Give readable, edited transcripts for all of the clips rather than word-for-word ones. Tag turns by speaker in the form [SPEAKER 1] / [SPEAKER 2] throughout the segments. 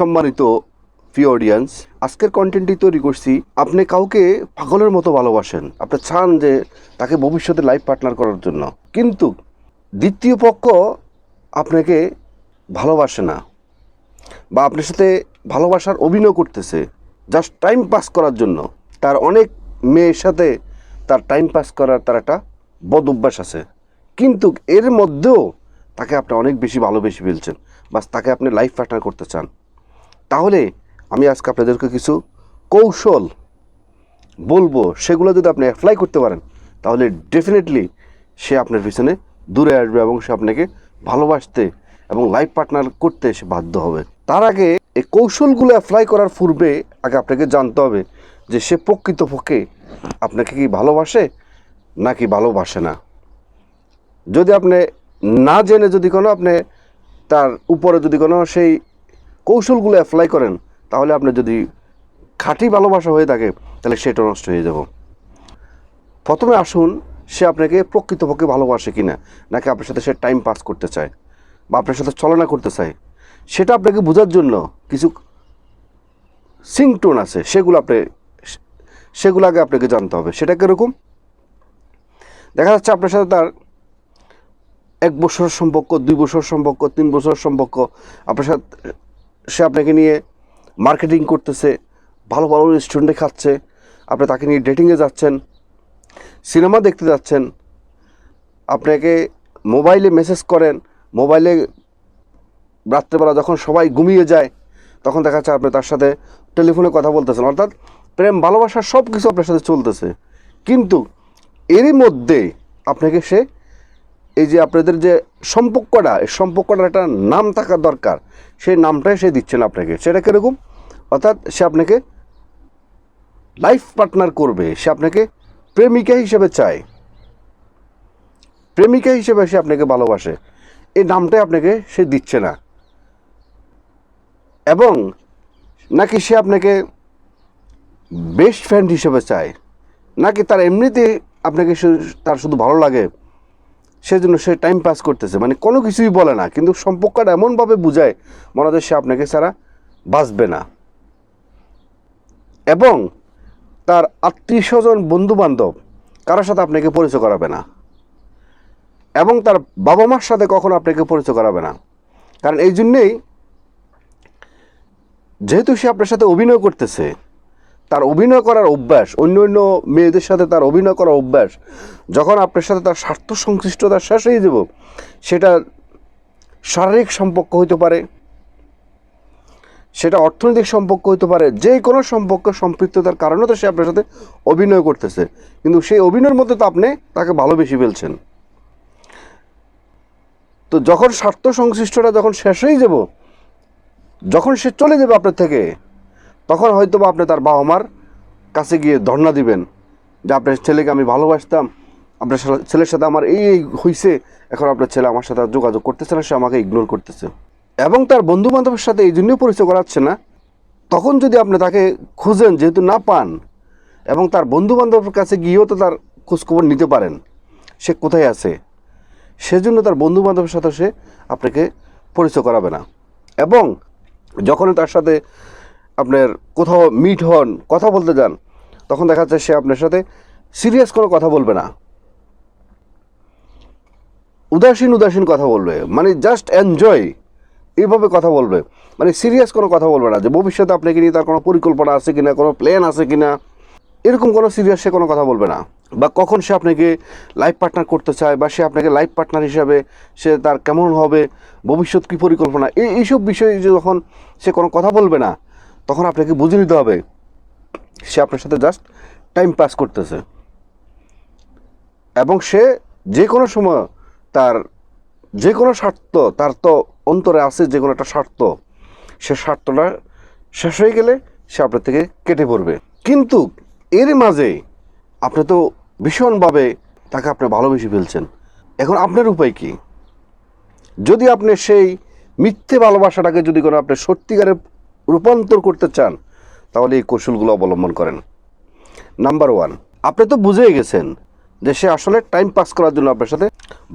[SPEAKER 1] সম্মানিত প্রিয় অডিয়েন্স, আজকের কন্টেন্টটি তৈরি করছি। আপনি কাউকে পাগলের মতো ভালোবাসেন, আপনি চান যে তাকে ভবিষ্যতে লাইফ পার্টনার করার জন্য, কিন্তু দ্বিতীয় পক্ষ আপনাকে ভালোবাসে না বা আপনার সাথে ভালোবাসার অভিনয় করতেছে জাস্ট টাইম পাস করার জন্য। তার অনেক মেয়ের সাথে তার টাইম পাস করার তার একটা বদ অভ্যাস আছে, কিন্তু এর মধ্যেও তাকে আপনি অনেক বেশি ভালোবেসে ফেলছেন, বাস তাকে আপনি লাইফ পার্টনার করতে চান। তাহলে আমি আজকে আপনাদেরকে কিছু কৌশল বলবো, সেগুলো যদি আপনি অ্যাপ্লাই করতে পারেন তাহলে ডেফিনেটলি সে আপনার পিছনে দূরে আসবে এবং সে আপনাকে ভালোবাসতে এবং লাইফ পার্টনার করতে সে বাধ্য হবে। তার আগে এই কৌশলগুলো অ্যাপ্লাই করার পূর্বে আগে আপনাকে জানতে হবে যে সে প্রকৃতপক্ষে আপনাকে কি ভালোবাসে নাকি ভালোবাসে না। যদি আপনি না জেনে যদি কোনো আপনি তার উপরে যদি কোনো সেই কৌশলগুলো অ্যাপ্লাই করেন, তাহলে আপনি যদি খাঁটি ভালোবাসা হয়ে থাকে তাহলে সেটা নষ্ট হয়ে যাব। প্রথমে আসুন, সে আপনাকে প্রকৃতপক্ষে ভালোবাসে কিনা, নাকি আপনার সাথে সে টাইম পাস করতে চায় বা আপনার সাথে ছলনা করতে চায়, সেটা আপনাকে বোঝার জন্য কিছু সিংটোন আছে, সেগুলো আগে আপনাকে জানতে হবে। সেটা কীরকম? দেখা যাচ্ছে আপনার সাথে তার 1 বছর সম্পর্ক, 2 বছর সম্পর্ক, 3 বছর সম্পর্ক, আপনার সাথে সে আপনাকে নিয়ে মার্কেটিং করতেছে, ভালো ভালো রেস্টুরেন্টে খাচ্ছে, আপনি তাকে নিয়ে ডেটিংয়ে যাচ্ছেন, সিনেমা দেখতে যাচ্ছেন, আপনাকে মোবাইলে মেসেজ করেন, মোবাইলে রাত্রেবেলা যখন সবাই ঘুমিয়ে যায় তখন দেখা যাচ্ছে আপনি তার সাথে টেলিফোনে কথা বলতেছেন, অর্থাৎ প্রেম ভালোবাসা সব কিছু আপনার সাথে চলতেছে। কিন্তু এরই মধ্যে আপনাকে সে এই যে আপনাদের যে সম্পর্কটা, এই সম্পর্কটার একটা নাম থাকা দরকার, সেই নামটাই সে দিচ্ছে না আপনাকে। সেটা কীরকম? অর্থাৎ সে আপনাকে লাইফ পার্টনার করবে, সে আপনাকে প্রেমিকা হিসেবে চায়, প্রেমিকা হিসেবে সে আপনাকে ভালোবাসে, এই নামটাই আপনাকে সে দিচ্ছে না। এবং নাকি সে আপনাকে বেস্ট ফ্রেন্ড হিসেবে চায়, নাকি তার এমনিতে আপনাকে তার শুধু ভালো লাগে সেজন্য সে টাইম পাস করতেছে, মানে কোনো কিছুই বলে না, কিন্তু সম্পর্কটা এমনভাবে বুঝায় মনে হয় সে আপনাকে ছাড়া বাঁচবে না। এবং তার আত্মীয় স্বজন, বন্ধুবান্ধব কারোর সাথে আপনাকে পরিচয় করাবে না, এবং তার বাবা মার সাথে কখনো আপনাকে পরিচয় করাবে না। কারণ এই জন্যেই, যেহেতু সে আপনার সাথে অভিনয় করতেছে, তার অভিনয় করার অভ্যাস, অন্য অন্য মেয়েদের সাথে তার অভিনয় করার অভ্যাস, যখন আপনার সাথে তার স্বার্থ সংশ্লিষ্টতা শেষ হয়ে যাব, সেটা শারীরিক সম্পর্ক হইতে পারে, সেটা অর্থনৈতিক সম্পর্ক হইতে পারে, যে কোনো সম্পর্ক সম্পৃক্ততার কারণে তো সে আপনার সাথে অভিনয় করতেছে, কিন্তু সেই অভিনয়ের মধ্যে তো আপনি তাকে ভালোবেসে ফেলছেন। তো যখন স্বার্থ সংশ্লিষ্টটা যখন শেষ হয়ে যাব, যখন সে চলে যাবে আপনার থেকে, তখন হয়তো বা আপনি তার বাবা মার কাছে গিয়ে ধর্ণা দিবেন যে আপনার ছেলেকে আমি ভালোবাসতাম, আপনার ছেলের সাথে আমার এই হয়েছে, এখন আপনার ছেলে আমার সাথে যোগাযোগ করতেছে না, সে আমাকে ইগনোর করতেছে। এবং তার বন্ধুবান্ধবের সাথে এই জন্যই পরিচয় করাচ্ছে না। তখন যদি আপনি তাকে খুঁজেন, যেহেতু না পান, এবং তার বন্ধুবান্ধবের কাছে গিয়েও তো তার খোঁজখবর নিতে পারেন সে কোথায় আছে, সেজন্য তার বন্ধুবান্ধবের সাথে সে আপনাকে পরিচয় করাবে না। এবং যখন তার সাথে আপনার কোথাও মিট হন, কথা বলতে যান, তখন দেখা যাচ্ছে সে আপনার সাথে সিরিয়াস কোনো কথা বলবে না, উদাসীন উদাসীন কথা বলবে, মানে জাস্ট এনজয় এইভাবে কথা বলবে, মানে সিরিয়াস কোনো কথা বলবে না যে ভবিষ্যতে আপনাকে নিয়ে তার কোনো পরিকল্পনা আছে কিনা, কোনো প্ল্যান আছে কিনা, এরকম কোনো সিরিয়াস সে কোনো কথা বলবে না। বা কখন সে আপনাকে লাইফ পার্টনার করতে চায়, বা সে আপনাকে লাইফ পার্টনার হিসাবে সে তার কেমন হবে, ভবিষ্যৎ কী পরিকল্পনা, এইসব বিষয়ে যখন সে কোনো কথা বলবে না, তখন আপনাকে বুঝে নিতে হবে সে আপনার সাথে জাস্ট টাইম পাস করতেছে। এবং সে যে কোনো সময় তার যে কোনো স্বার্থ, তার তো অন্তরে আছে যে কোনো একটা স্বার্থ, সে স্বার্থটা শেষ হয়ে গেলে সে আপনার থেকে কেটে পড়বে। কিন্তু এর মাঝে আপনি তো ভীষণভাবে তাকে আপনি ভালোবেসে ফেলছেন। এখন আপনার উপায় কি? যদি আপনি সেই মিথ্যে ভালোবাসাটাকে যদি কোনো আপনি সত্যিকারে রূপান্তর করতে চান, তাহলে এই কৌশলগুলো অবলম্বন করেন। নাম্বার 1, আপনি তো বুঝেই গেছেন যে সে আসলে টাইম পাস করার জন্য আপনার সাথে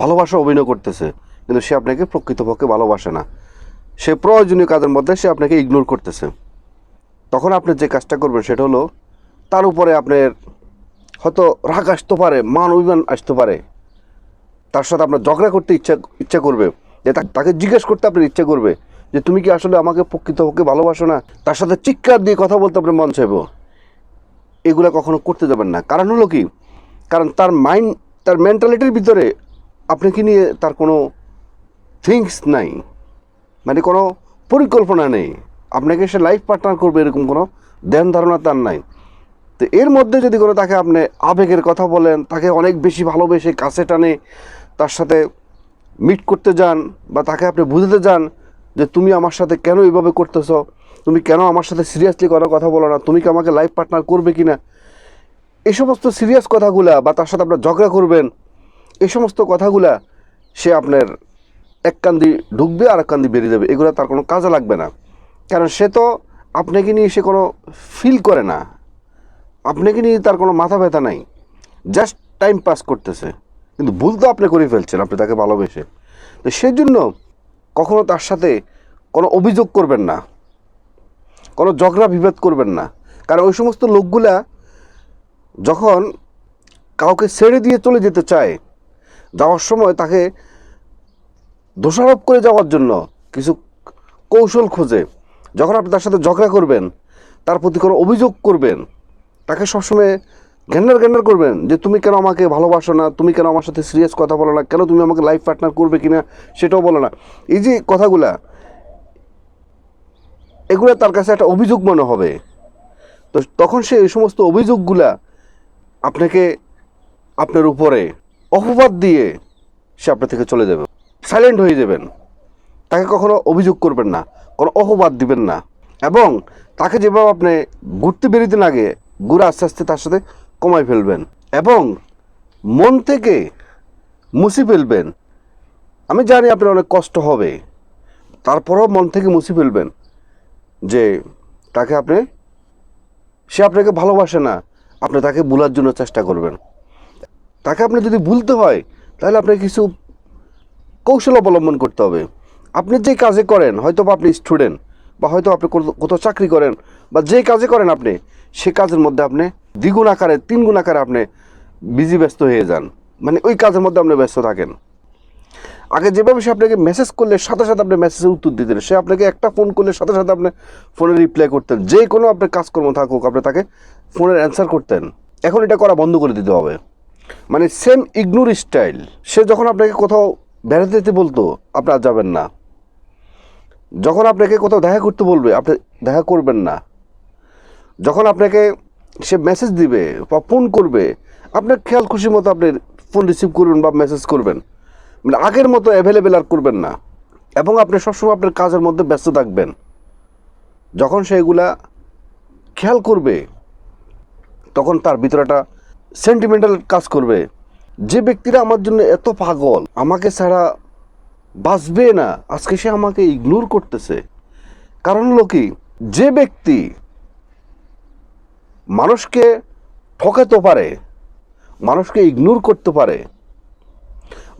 [SPEAKER 1] ভালোবাসা অভিনয় করতেছে, কিন্তু সে আপনাকে প্রকৃতপক্ষে ভালোবাসে না। সে প্রয়োজনীয় কাজের মধ্যে সে আপনাকে ইগনোর করতেছে, তখন আপনি যে কাজটা করবেন সেটা হলো তার উপরে আপনার হয়তো রাগ আসতে পারে, মান অভিমান আসতে পারে, তার সাথে আপনার ঝগড়া করতে ইচ্ছা করবে, যে তাকে জিজ্ঞেস করতে আপনার ইচ্ছা করবে যে তুমি কি আসলে আমাকে প্রকৃতপক্ষে ভালোবাসো না, তার সাথে চিৎকার দিয়ে কথা বলতে আপনার মন চাইব। এগুলো কখনো করতে যাবেন না। কারণ হলো কি, কারণ তার মাইন্ড, তার মেন্টালিটির ভিতরে আপনাকে নিয়ে তার কোনো থিংস নাই, মানে কোনো পরিকল্পনা নেই, আপনাকে সে লাইফ পার্টনার করবে এরকম কোনো ধ্যান ধারণা তার নাই। তো এর মধ্যে যদি কোনো তাকে আপনি আবেগের কথা বলেন, তাকে অনেক বেশি ভালোবেসে কাছে টানে তার সাথে মিট করতে যান, বা তাকে আপনি বুঝাতে যান যে তুমি আমার সাথে কেন এইভাবে করতেছ, তুমি কেন আমার সাথে সিরিয়াসলি কোনো কথা বলো না, তুমি কি আমাকে লাইফ পার্টনার করবে কি না, এই সমস্ত সিরিয়াস কথাগুলা, বা তার সাথে আপনার ঝগড়া করবেন, এই সমস্ত কথাগুলা সে আপনার এক কান দিয়ে ঢুকবে আর এক কান দিয়ে বেরিয়ে যাবে, এগুলো তার কোনো কাজে লাগবে না। কারণ সে তো আপনাকে নিয়ে সে কোনো ফিল করে না, আপনাকে নিয়ে তার কোনো মাথা ব্যথা নাই, জাস্ট টাইম পাস করতেছে। কিন্তু ভুল তো আপনি করে ফেলছেন, আপনি তাকে ভালোবেসে। তো সেজন্য কখনো তার সাথে কোনো অভিযোগ করবেন না, কোনো ঝগড়া বিভেদ করবেন না। কারণ ওই সমস্ত লোকগুলা যখন কাউকে ছেড়ে দিয়ে চলে যেতে চায়, যাওয়ার সময় তাকে দোষারোপ করে যাওয়ার জন্য কিছু কৌশল খোঁজে। যখন আপনি তার সাথে ঝগড়া করবেন, তার প্রতি কোনো অভিযোগ করবেন, তাকে সবসময় ঘেন্নার করবেন যে তুমি কেন আমাকে ভালোবাসো না, তুমি কেন আমার সাথে সিরিয়াস কথা বলো না, কেন তুমি আমাকে লাইফ পার্টনার করবে কিনা সেটাও বলো না, এই যে কথাগুলা, এগুলো তার কাছে একটা অভিযোগ মনে হবে। তো তখন সে এই সমস্ত অভিযোগগুলা আপনাকে, আপনার উপরে অপবাদ দিয়ে সে আপনার থেকে চলে যাবে, সাইলেন্ট হয়ে যাবেন। তাকে কখনো অভিযোগ করবেন না, কোনো অপবাদ দিবেন না, এবং তাকে যেভাবে আপনি ঘুরতে বেরোতে আগে ঘুরে আস্তে আস্তে তার সাথে কমাই ফেলবেন, এবং মন থেকে মুছে ফেলবেন। আমি জানি আপনার অনেক কষ্ট হবে, তারপরেও মন থেকে মুছে ফেলবেন যে তাকে আপনি, সে আপনাকে ভালোবাসে না, আপনি তাকে ভুলার জন্য চেষ্টা করবেন। তাকে আপনি যদি ভুলতে হয় তাহলে আপনাকে কিছু কৌশল অবলম্বন করতে হবে। আপনি যে কাজে করেন, হয়তো বা আপনি স্টুডেন্ট, বা হয়তো আপনি কোথাও চাকরি করেন, বা যে কাজে করেন আপনি, সে কাজের মধ্যে আপনি দ্বিগুণ আকারে, তিনগুণ আকারে আপনি ব্যস্ত হয়ে যান, মানে ওই কাজের মধ্যে আপনি ব্যস্ত থাকেন। আগে যেভাবে সে আপনাকে মেসেজ করলে সাথে সাথে আপনি মেসেজের উত্তর দিতেন, সে আপনাকে একটা ফোন করলে সাথে সাথে আপনি ফোনে রিপ্লাই করতেন, যে কোনো আপনার কাজকর্ম থাকুক আপনি তাকে ফোনের অ্যান্সার করতেন। এখন এটা করা বন্ধ করে দিতে হবে। মানে সেম ইগনোর স্টাইল। সে যখন আপনাকে কোথাও বেড়াতে যেতে বলতো, আপনি আর যাবেন না। যখন আপনাকে কোথাও দেখা করতে বলবে, আপনি দেখা করবেন না। যখন আপনাকে সে মেসেজ দিবে বা ফোন করবে, আপনার খেয়াল খুশি মতো আপনি ফোন রিসিভ করবেন বা মেসেজ করবেন, মানে আগের মতো অ্যাভেলেবেল আর করবেন না। এবং আপনি সবসময় আপনার কাজের মধ্যে ব্যস্ত থাকবেন। যখন সে এগুলা খেয়াল করবে, তখন তার ভিতরে একটা সেন্টিমেন্টাল কাজ করবে, যে ব্যক্তিরা আমার জন্য এত পাগল, আমাকে ছাড়া বাঁচবে না, আজকে সে আমাকে ইগনোর করতেছে। কারণ হলো কি, যে ব্যক্তি মানুষকে ঠকাতে পারে, মানুষকে ইগনোর করতে পারে,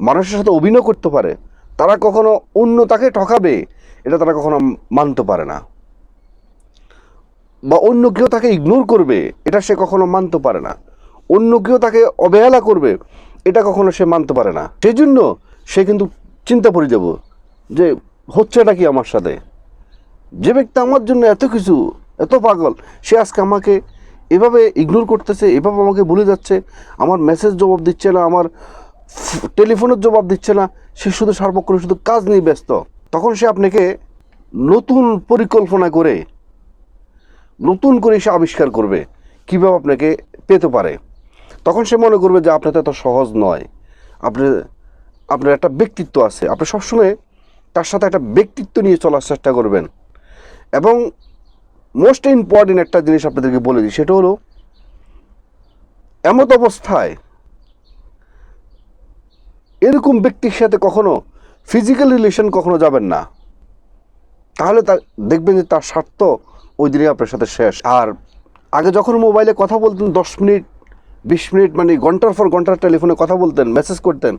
[SPEAKER 1] মানুষের সাথে অভিনয় করতে পারে, তারা কখনো অন্য তাকে ঠকাবে এটা তারা কখনো মানতে পারে না, বা অন্য কেউ তাকে ইগনোর করবে এটা সে কখনো মানতে পারে না, অন্য কেউ তাকে অবহেলা করবে এটা কখনো সে মানতে পারে না। সেই জন্য সে কিন্তু চিন্তা পড়ে যাব যে হচ্ছেটা কি আমার সাথে। যে ব্যক্তি আমার জন্য এত কিছু, এত পাগল, সে আজকে আমাকে এভাবে ইগনোর করতেছে, এভাবে আমাকে ভুলে যাচ্ছে, আমার মেসেজ জবাব দিচ্ছে না, আমার টেলিফোনের জবাব দিচ্ছে না, সে শুধু সার্বক্ষণিক শুধু কাজ নিয়ে ব্যস্ত। তখন সে আপনাকে নতুন পরিকল্পনা করে, নতুন করে সে আবিষ্কার করবে কীভাবে আপনাকে পেতে পারে। তখন সে মনে করবে যে আপনার তো এত সহজ নয়, আপনার একটা ব্যক্তিত্ব আছে, আপনি সবসময় তার সাথে একটা ব্যক্তিত্ব নিয়ে চলার চেষ্টা করবেন। এবং মোস্ট ইম্পর্টেন্ট একটা জিনিস আপনাদেরকে বলে দিই, সেটা হলো এমত অবস্থায় এরকম ব্যক্তির সাথে কখনো ফিজিক্যাল রিলেশন কখনো যাবেন না, তাহলে দেখবেন যে তার স্বার্থ ওই দিনে আপনার সাথে শেষ। আর আগে যখন মোবাইলে কথা বলতেন 10 মিনিট 20 মিনিট, মানে ঘন্টার পর ঘন্টার টেলিফোনে কথা বলতেন, মেসেজ করতেন,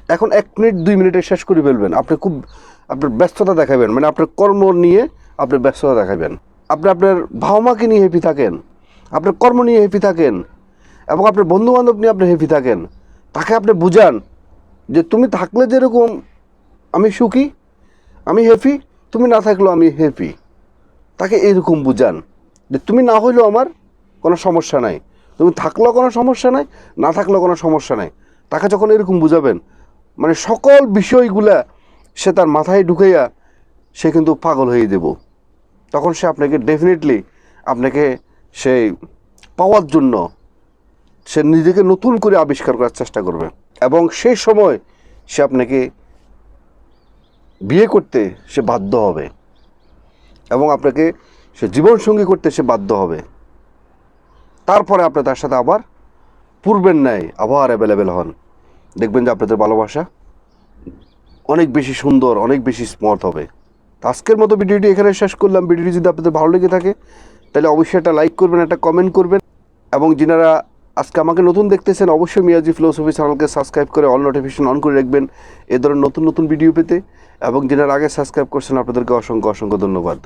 [SPEAKER 1] এখন 1 মিনিট 2 মিনিটে শেষ করে ফেলবেন। আপনি খুব আপনার ব্যস্ততা দেখাবেন, মানে আপনার কর্ম নিয়ে আপনি ব্যস্ততা দেখাবেন। আপনি আপনার বাবা মাকে নিয়ে হ্যাপি থাকেন, আপনার কর্ম নিয়ে হ্যাপি থাকেন, এবং আপনার বন্ধুবান্ধব নিয়ে আপনি হ্যাপি থাকেন। তাকে আপনি বুঝান যে তুমি থাকলে যেরকম আমি সুখী, আমি হ্যাপি, তুমি না থাকলেও আমি হ্যাপি। তাকে এরকম বুঝান যে তুমি না হইলেও আমার কোনো সমস্যা নাই, তুমি থাকলেও কোনো সমস্যা নাই, না থাকলেও কোনো সমস্যা নাই। তাকে যখন এরকম বুঝাবেন, মানে সকল বিষয়গুলা সে তার মাথায় ঢুকাইয়া সে কিন্তু পাগল হয়ে দেব। তখন সে আপনাকে ডেফিনেটলি আপনাকে সেই পাওয়ার জন্য সে নিজেকে নতুন করে আবিষ্কার করার চেষ্টা করবে, এবং সেই সময় সে আপনাকে বিয়ে করতে সে বাধ্য হবে, এবং আপনাকে সে জীবনসঙ্গী করতে সে বাধ্য হবে। তারপরে আপনি তার সাথে আবার পূর্বের ন্যায় আবার অ্যাভেলেবেল হন। দেখবেন যে আপনাদের ভালোবাসা অনেক বেশি সুন্দর, অনেক বেশি স্মুথ হবে। তো আজকের মতো ভিডিওটি এখানে শেষ করলাম। ভিডিওটি যদি আপনাদের ভালো লেগে থাকে তাহলে অবশ্যই একটা লাইক করবেন, একটা কমেন্ট করবেন, এবং যিনারা আজকে আমাকে নতুন দেখতেছেন অবশ্যই মিয়াজি ফিলোসফি চ্যানেলকে সাবস্ক্রাইব করে অল নোটিফিকেশন অন করে রাখবেন এ ধরনের নতুন নতুন ভিডিও পেতে। এবং যিনারা আগে সাবস্ক্রাইব করছেন আপনাদেরকে অসংখ্য অসংখ্য ধন্যবাদ।